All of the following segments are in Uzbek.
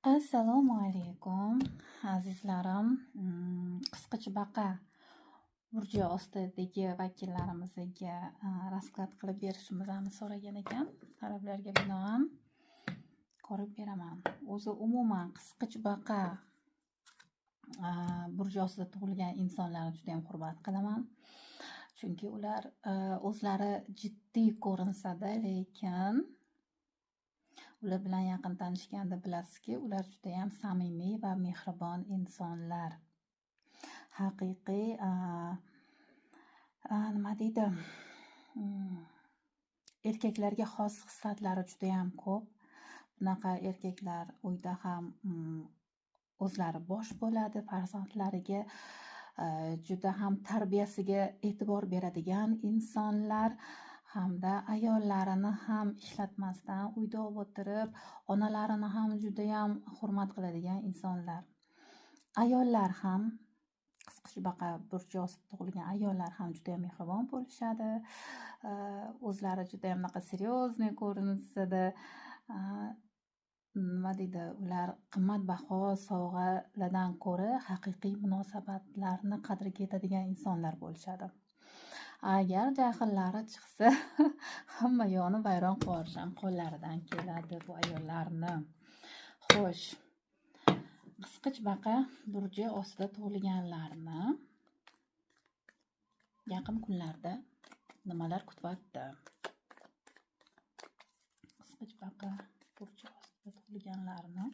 Assalomu alaykum, azizlarim. Qisqacha baqa burji ostidagi vakillarimizga rasklad qilib berishimizni so'ragan ekan. Talablarga binoan ko'rib beraman. O'zi umuman qisqacha baqa burji ostida tug'ilgan insonlarni juda ham hurmat qilaman. Chunki ular o'zlari jiddiy ko'rinsa-da, lekin ular bilan yaqin tanishganda bilasizki, ular juda ham samimiy va mehribon insonlar. Haqiqiy nima deydi? Erkaklarga xos xislatlari juda ham ko'p. Bunaqa erkaklar uyda ham o'zlari bosh bo'ladi, farzandlariga juda ham tarbiyasiga e'tibor beradigan insonlar. Hamda ayollarini ham ishlatmasdan uyda o'tirib, onalarini ham juda ham hurmat qiladigan insonlar. Ayollar ham, qisqacha baqa burji ostida tug'ilgan ayollar ham juda ham mehribon bo'lishadi. O'zlari juda ham seriozniy ko'rinsa-da, nima deydi, ular qimmatbaho sovg'alardan ko'ra haqiqiy munosabatlarni qadriga yetadigan insonlar bo'lishadi. Agar jahllari chiqsa, hamma yo'ni vayron qilish ham qo'llaridan keladi bu ayollarni. Xo'sh, qisqacha baqa burji ostida tug'ilganlarni yaqin kunlarda nimalar kutyapti? Qisqacha baqa burji ostida tug'ilganlarni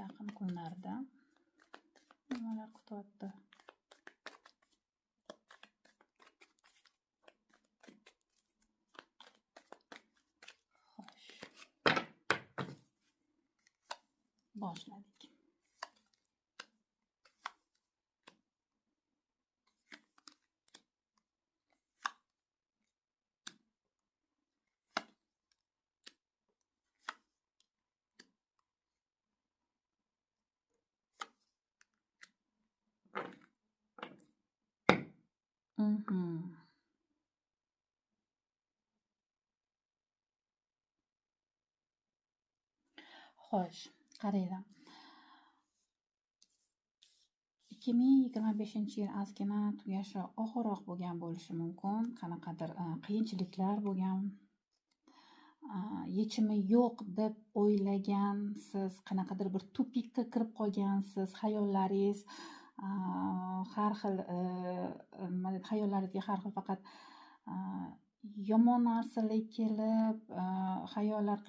yaqin kunlarda nimalar kutyapti? Boshladik. Xo'sh, qaranglar. 2025-yil ozgina tugashi og'irroq bo'lgan bo'lishi mumkin. Qanaqadir qiyinchiliklar bo'lgan. Yechimi yo'q deb o'ylagansiz, qanaqadir bir tupikka kirib qolgansiz, hayollaringiz har xil hayollaringizga har xil faqat yomon narsalar kelib, xayollar